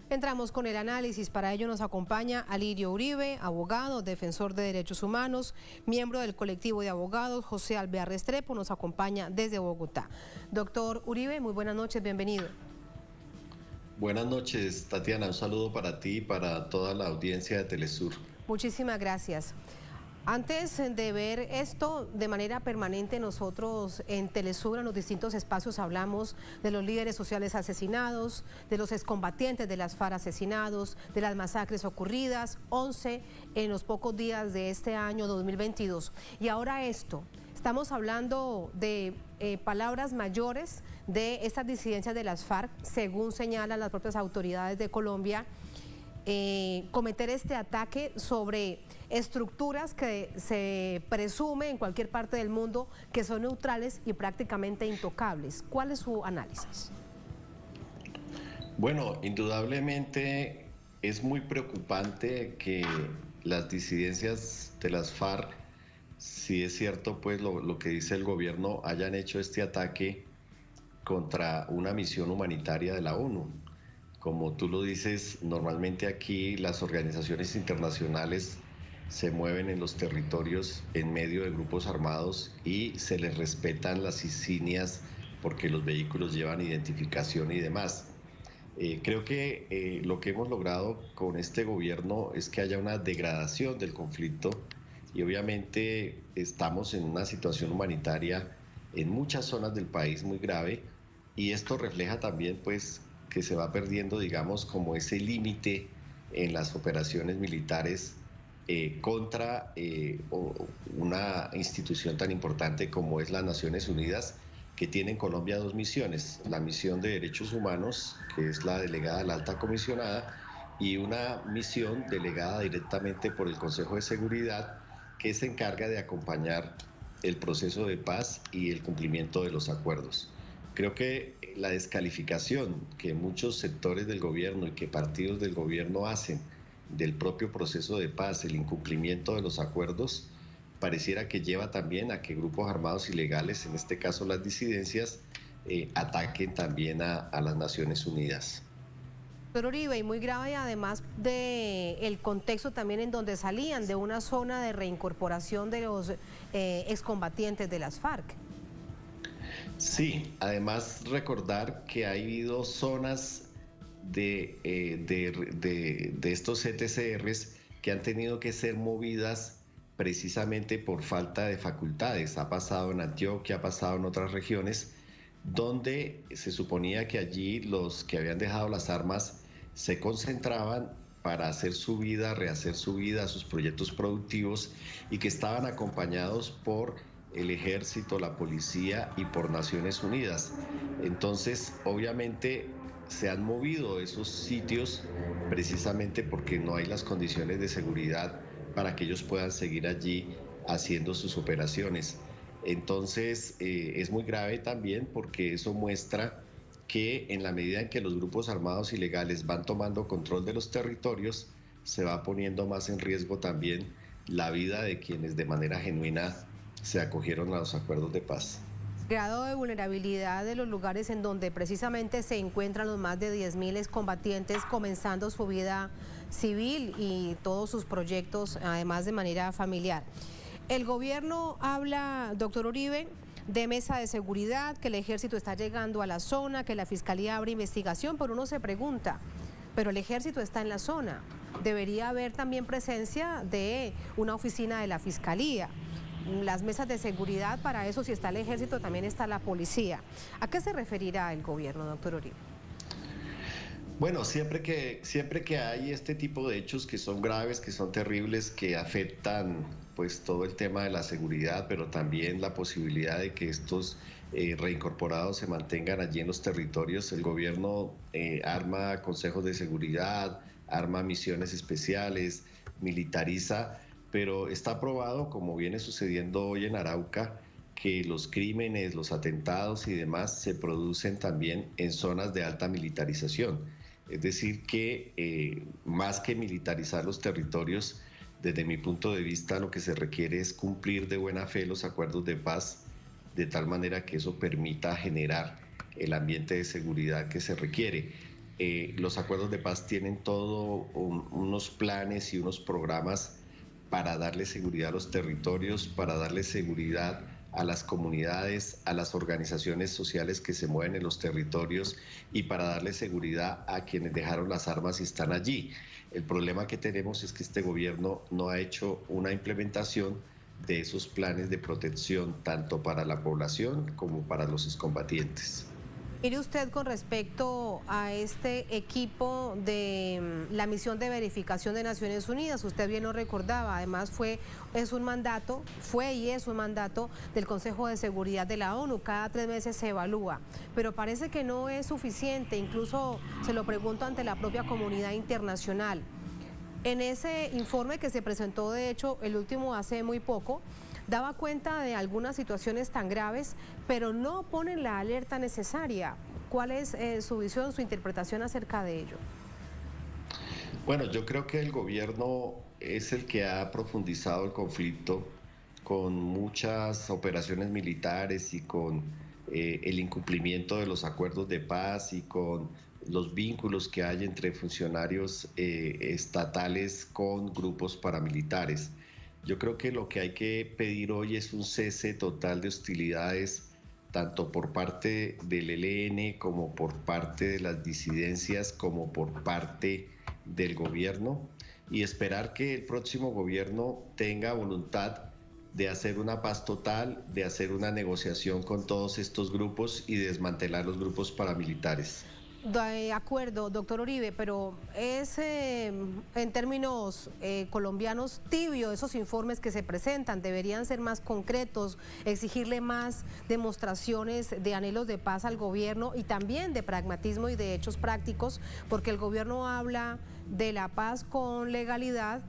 Entramos con el análisis. Para ello nos acompaña Alirio Uribe, abogado, defensor de derechos humanos, miembro del colectivo de abogados. José Alvear Restrepo nos acompaña desde Bogotá. Doctor Uribe, muy buenas noches, bienvenido. Buenas noches, Tatiana. Un saludo para ti y para toda la audiencia de Telesur. Muchísimas gracias. Antes de ver esto de manera permanente, nosotros en Telesur, en los distintos espacios, hablamos de los líderes sociales asesinados, de los excombatientes de las FARC asesinados, de las masacres ocurridas, 11 en los pocos días de este año 2022. Y ahora esto, estamos hablando de palabras mayores de estas disidencias de las FARC, según señalan las propias autoridades de Colombia. Cometer este ataque sobre estructuras que se presume en cualquier parte del mundo que son neutrales y prácticamente intocables. ¿Cuál es su análisis? Bueno, indudablemente es muy preocupante que las disidencias de las FARC, si es cierto pues lo que dice el gobierno, hayan hecho este ataque contra una misión humanitaria de la ONU. Como tú lo dices, normalmente aquí las organizaciones internacionales se mueven en los territorios en medio de grupos armados y se les respetan las insignias porque los vehículos llevan identificación y demás. Creo que lo que hemos logrado con este gobierno es que haya una degradación del conflicto y obviamente estamos en una situación humanitaria en muchas zonas del país muy grave y esto refleja también pues que se va perdiendo, digamos, como ese límite en las operaciones militares contra una institución tan importante como es las Naciones Unidas, que tiene en Colombia dos misiones: la misión de derechos humanos, que es la delegada de la alta comisionada, y una misión delegada directamente por el Consejo de Seguridad, que se encarga de acompañar el proceso de paz y el cumplimiento de los acuerdos. Creo que la descalificación que muchos sectores del gobierno y que partidos del gobierno hacen del propio proceso de paz, el incumplimiento de los acuerdos, pareciera que lleva también a que grupos armados ilegales, en este caso las disidencias, ataquen también a las Naciones Unidas. Doctor Uribe, y muy grave además del contexto también en donde salían de una zona de reincorporación de los excombatientes de las FARC. Sí, además recordar que ha habido zonas de estos ETCRs que han tenido que ser movidas precisamente por falta de facultades. Ha pasado en Antioquia, ha pasado en otras regiones, donde se suponía que allí los que habían dejado las armas se concentraban para hacer su vida, rehacer su vida, sus proyectos productivos, y que estaban acompañados por el ejército, la policía y por Naciones Unidas. Entonces, obviamente, se han movido esos sitios precisamente porque no hay las condiciones de seguridad para que ellos puedan seguir allí haciendo sus operaciones. Entonces, es muy grave también porque eso muestra que en la medida en que los grupos armados ilegales van tomando control de los territorios, se va poniendo más en riesgo también la vida de quienes de manera genuina se acogieron a los acuerdos de paz. Grado de vulnerabilidad de los lugares en donde precisamente se encuentran los más de 10.000 excombatientes comenzando su vida civil y todos sus proyectos, además de manera familiar. El gobierno habla, doctor Uribe, de mesa de seguridad, que el ejército está llegando a la zona, que la fiscalía abre investigación, pero uno se pregunta, pero el ejército está en la zona, debería haber también presencia de una oficina de la fiscalía. Las mesas de seguridad, para eso si está el ejército también está la policía. ¿A qué se referirá el gobierno, doctor Uribe? Bueno, siempre que hay este tipo de hechos que son graves, que son terribles, que afectan pues todo el tema de la seguridad, pero también la posibilidad de que estos reincorporados se mantengan allí en los territorios, el gobierno arma consejos de seguridad, arma misiones especiales, militariza, pero está probado, como viene sucediendo hoy en Arauca, que los crímenes, los atentados y demás se producen también en zonas de alta militarización. Es decir, que más que militarizar los territorios, desde mi punto de vista lo que se requiere es cumplir de buena fe los acuerdos de paz, de tal manera que eso permita generar el ambiente de seguridad que se requiere. Los acuerdos de paz tienen todo unos planes y unos programas para darle seguridad a los territorios, para darle seguridad a las comunidades, a las organizaciones sociales que se mueven en los territorios y para darle seguridad a quienes dejaron las armas y están allí. El problema que tenemos es que este gobierno no ha hecho una implementación de esos planes de protección tanto para la población como para los excombatientes. Mire usted, con respecto a este equipo de la misión de verificación de Naciones Unidas, usted bien lo recordaba, además fue y es un mandato del Consejo de Seguridad de la ONU, cada 3 meses se evalúa, pero parece que no es suficiente, incluso se lo pregunto ante la propia comunidad internacional. En ese informe que se presentó, de hecho, el último hace muy poco, daba cuenta de algunas situaciones tan graves, pero no ponen la alerta necesaria. ¿Cuál es su visión, su interpretación acerca de ello? Bueno, yo creo que el gobierno es el que ha profundizado el conflicto con muchas operaciones militares y con el incumplimiento de los acuerdos de paz y con los vínculos que hay entre funcionarios estatales con grupos paramilitares. Yo creo que lo que hay que pedir hoy es un cese total de hostilidades, tanto por parte del ELN como por parte de las disidencias, como por parte del gobierno, y esperar que el próximo gobierno tenga voluntad de hacer una paz total, de hacer una negociación con todos estos grupos y desmantelar los grupos paramilitares. De acuerdo, doctor Uribe, pero es en términos colombianos tibio esos informes que se presentan, deberían ser más concretos, exigirle más demostraciones de anhelos de paz al gobierno y también de pragmatismo y de hechos prácticos, porque el gobierno habla de la paz con legalidad,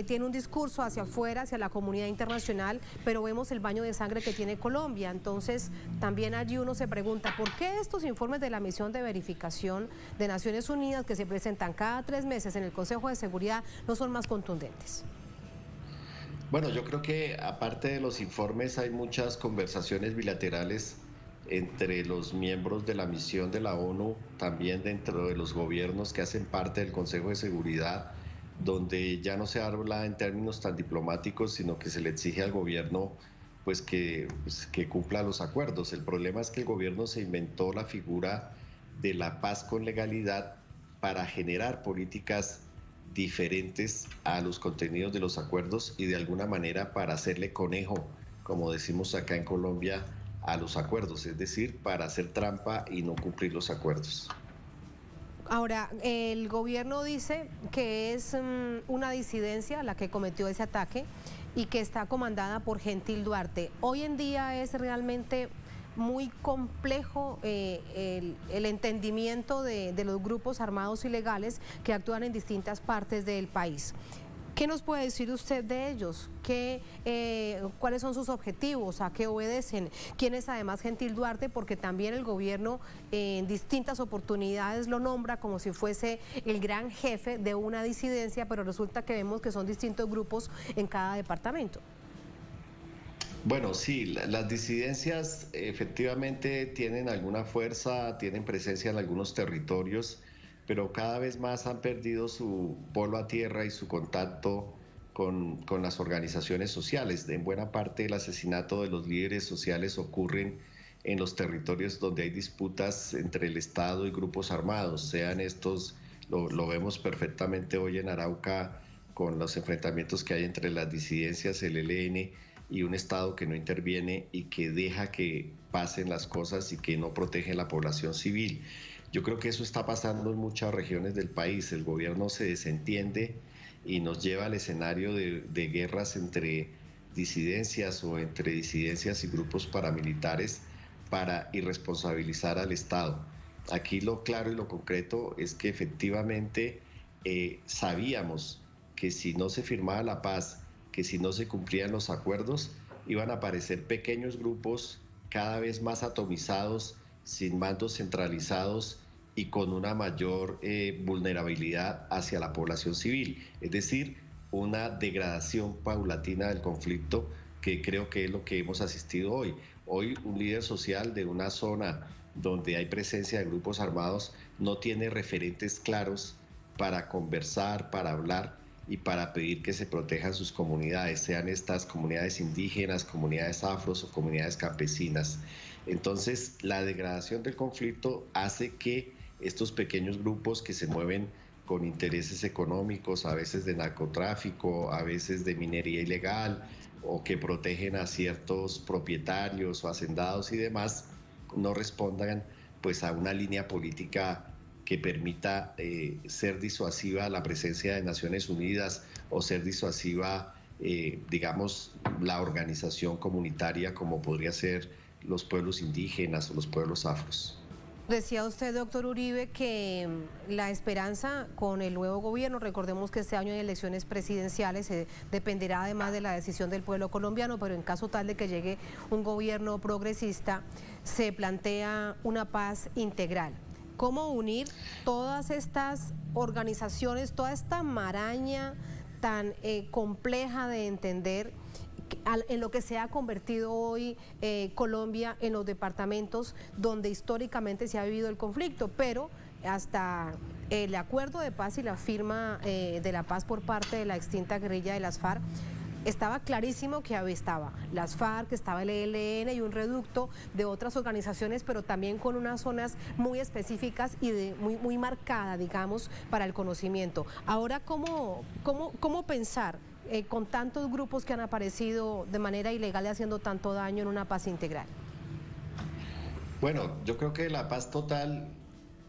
tiene un discurso hacia afuera, hacia la comunidad internacional, pero vemos el baño de sangre que tiene Colombia. Entonces, también allí uno se pregunta, ¿por qué estos informes de la misión de verificación de Naciones Unidas que se presentan cada 3 meses en el Consejo de Seguridad no son más contundentes? Bueno, yo creo que aparte de los informes hay muchas conversaciones bilaterales entre los miembros de la misión de la ONU, también dentro de los gobiernos que hacen parte del Consejo de Seguridad, donde ya no se habla en términos tan diplomáticos, sino que se le exige al gobierno que cumpla los acuerdos. El problema es que el gobierno se inventó la figura de la paz con legalidad para generar políticas diferentes a los contenidos de los acuerdos y de alguna manera para hacerle conejo, como decimos acá en Colombia, a los acuerdos, es decir, para hacer trampa y no cumplir los acuerdos. Ahora, el gobierno dice que es una disidencia la que cometió ese ataque y que está comandada por Gentil Duarte. Hoy en día es realmente muy complejo el entendimiento de los grupos armados ilegales que actúan en distintas partes del país. ¿Qué nos puede decir usted de ellos? ¿Cuáles son sus objetivos? ¿A qué obedecen? ¿Quién es además Gentil Duarte? Porque también el gobierno en distintas oportunidades lo nombra como si fuese el gran jefe de una disidencia, pero resulta que vemos que son distintos grupos en cada departamento. Bueno, sí, las disidencias efectivamente tienen alguna fuerza, tienen presencia en algunos territorios, pero cada vez más han perdido su polo a tierra y su contacto con las organizaciones sociales. En buena parte el asesinato de los líderes sociales ocurren en los territorios donde hay disputas entre el Estado y grupos armados, sean estos, lo vemos perfectamente hoy en Arauca con los enfrentamientos que hay entre las disidencias, el ELN y un Estado que no interviene y que deja que pasen las cosas y que no protege la población civil. Yo creo que eso está pasando en muchas regiones del país. El gobierno se desentiende y nos lleva al escenario de guerras entre disidencias o entre disidencias y grupos paramilitares para irresponsabilizar al Estado. Aquí lo claro y lo concreto es que efectivamente sabíamos que si no se firmaba la paz, que si no se cumplían los acuerdos, iban a aparecer pequeños grupos cada vez más atomizados, sin mandos centralizados y con una mayor vulnerabilidad hacia la población civil, es decir, una degradación paulatina del conflicto que creo que es lo que hemos asistido hoy. Hoy un líder social de una zona donde hay presencia de grupos armados, no tiene referentes claros para conversar, para hablar y para pedir que se protejan sus comunidades, sean estas comunidades indígenas, comunidades afros o comunidades campesinas. Entonces, la degradación del conflicto hace que estos pequeños grupos que se mueven con intereses económicos, a veces de narcotráfico, a veces de minería ilegal, o que protegen a ciertos propietarios o hacendados y demás, no respondan pues a una línea política que permita ser disuasiva la presencia de Naciones Unidas o ser disuasiva, digamos, la organización comunitaria como podría ser los pueblos indígenas o los pueblos afros. Decía usted, doctor Uribe, que la esperanza con el nuevo gobierno, recordemos que este año hay elecciones presidenciales, dependerá además de la decisión del pueblo colombiano, pero en caso tal de que llegue un gobierno progresista, se plantea una paz integral. ¿Cómo unir todas estas organizaciones, toda esta maraña tan compleja de entender en lo que se ha convertido hoy Colombia, en los departamentos donde históricamente se ha vivido el conflicto, pero hasta el acuerdo de paz y la firma de la paz por parte de la extinta guerrilla de las FARC, estaba clarísimo que estaba las FARC, estaba el ELN y un reducto de otras organizaciones, pero también con unas zonas muy específicas y muy marcadas, digamos, para el conocimiento. Ahora, ¿cómo pensar con tantos grupos que han aparecido de manera ilegal y haciendo tanto daño en una paz integral? Bueno, yo creo que la paz total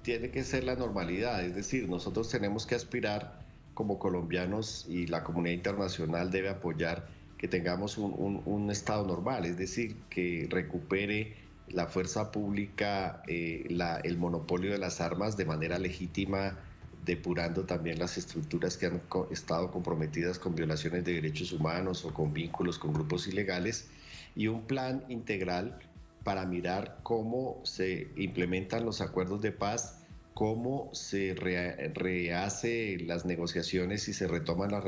tiene que ser la normalidad, es decir, nosotros tenemos que aspirar como colombianos y la comunidad internacional debe apoyar que tengamos un Estado normal, es decir, que recupere la fuerza pública, el monopolio de las armas de manera legítima, depurando también las estructuras que han estado comprometidas con violaciones de derechos humanos o con vínculos con grupos ilegales, y un plan integral para mirar cómo se implementan los acuerdos de paz, cómo se rehace las negociaciones y se retoman las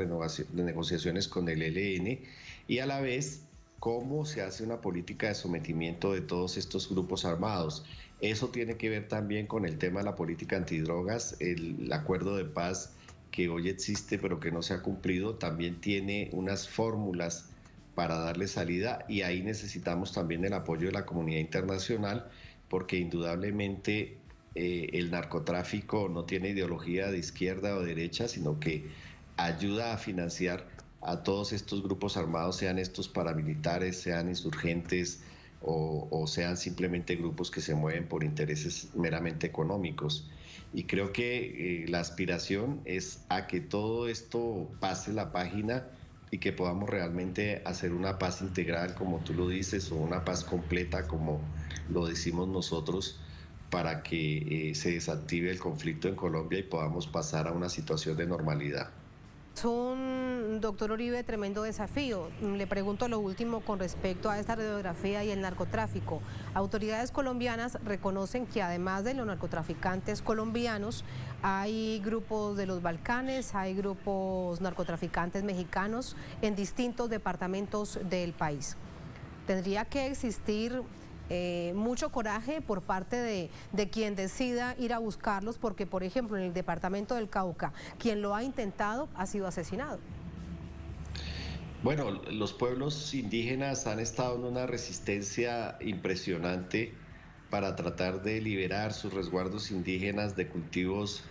negociaciones con el ELN, y a la vez cómo se hace una política de sometimiento de todos estos grupos armados. Eso tiene que ver también con el tema de la política antidrogas. El acuerdo de paz que hoy existe pero que no se ha cumplido también tiene unas fórmulas para darle salida, y ahí necesitamos también el apoyo de la comunidad internacional, porque indudablemente el narcotráfico no tiene ideología de izquierda o derecha, sino que ayuda a financiar a todos estos grupos armados, sean estos paramilitares, sean insurgentes o sean simplemente grupos que se mueven por intereses meramente económicos. Y creo que la aspiración es a que todo esto pase la página y que podamos realmente hacer una paz integral, como tú lo dices, o una paz completa, como lo decimos nosotros, para que se desactive el conflicto en Colombia y podamos pasar a una situación de normalidad. Es un, doctor Uribe, tremendo desafío. Le pregunto lo último con respecto a esta radiografía y el narcotráfico. Autoridades colombianas reconocen que además de los narcotraficantes colombianos, hay grupos de los Balcanes, hay grupos narcotraficantes mexicanos en distintos departamentos del país. Tendría que existir mucho coraje por parte de quien decida ir a buscarlos, porque por ejemplo en el departamento del Cauca, quien lo ha intentado ha sido asesinado. Bueno, los pueblos indígenas han estado en una resistencia impresionante para tratar de liberar sus resguardos indígenas de cultivos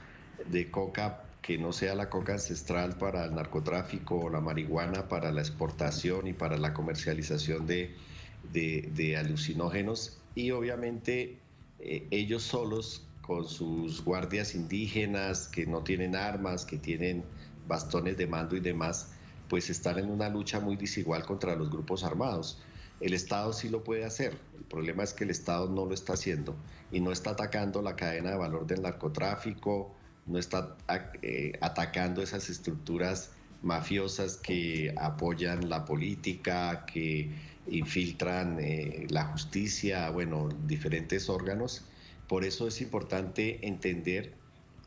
de coca, que no sea la coca ancestral para el narcotráfico, o la marihuana para la exportación y para la comercialización de alucinógenos, y obviamente ellos solos con sus guardias indígenas que no tienen armas, que tienen bastones de mando y demás, pues están en una lucha muy desigual contra los grupos armados. El Estado sí lo puede hacer, el problema es que el Estado no lo está haciendo y no está atacando la cadena de valor del narcotráfico, no está atacando esas estructuras mafiosas que apoyan la política, que infiltran la justicia, bueno, diferentes órganos. Por eso es importante entender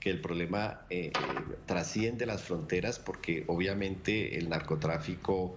que el problema trasciende las fronteras, porque obviamente el narcotráfico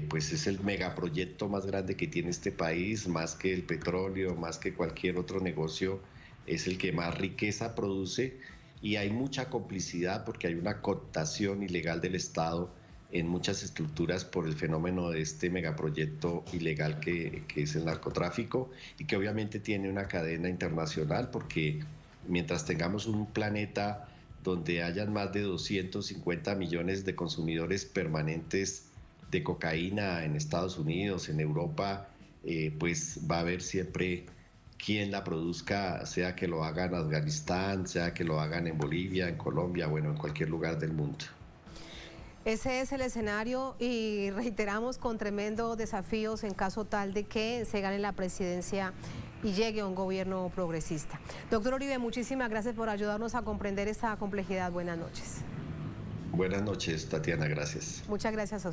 pues es el megaproyecto más grande que tiene este país, más que el petróleo, más que cualquier otro negocio, es el que más riqueza produce y hay mucha complicidad porque hay una cooptación ilegal del Estado en muchas estructuras por el fenómeno de este megaproyecto ilegal que es el narcotráfico y que obviamente tiene una cadena internacional porque mientras tengamos un planeta donde hayan más de 250 millones de consumidores permanentes de cocaína en Estados Unidos, en Europa, pues va a haber siempre quien la produzca, sea que lo haga en Afganistán, sea que lo hagan en Bolivia, en Colombia, bueno, en cualquier lugar del mundo. Ese es el escenario y reiteramos con tremendos desafíos en caso tal de que se gane la presidencia y llegue a un gobierno progresista. Doctor Uribe, muchísimas gracias por ayudarnos a comprender esta complejidad. Buenas noches. Buenas noches, Tatiana, gracias. Muchas gracias a usted.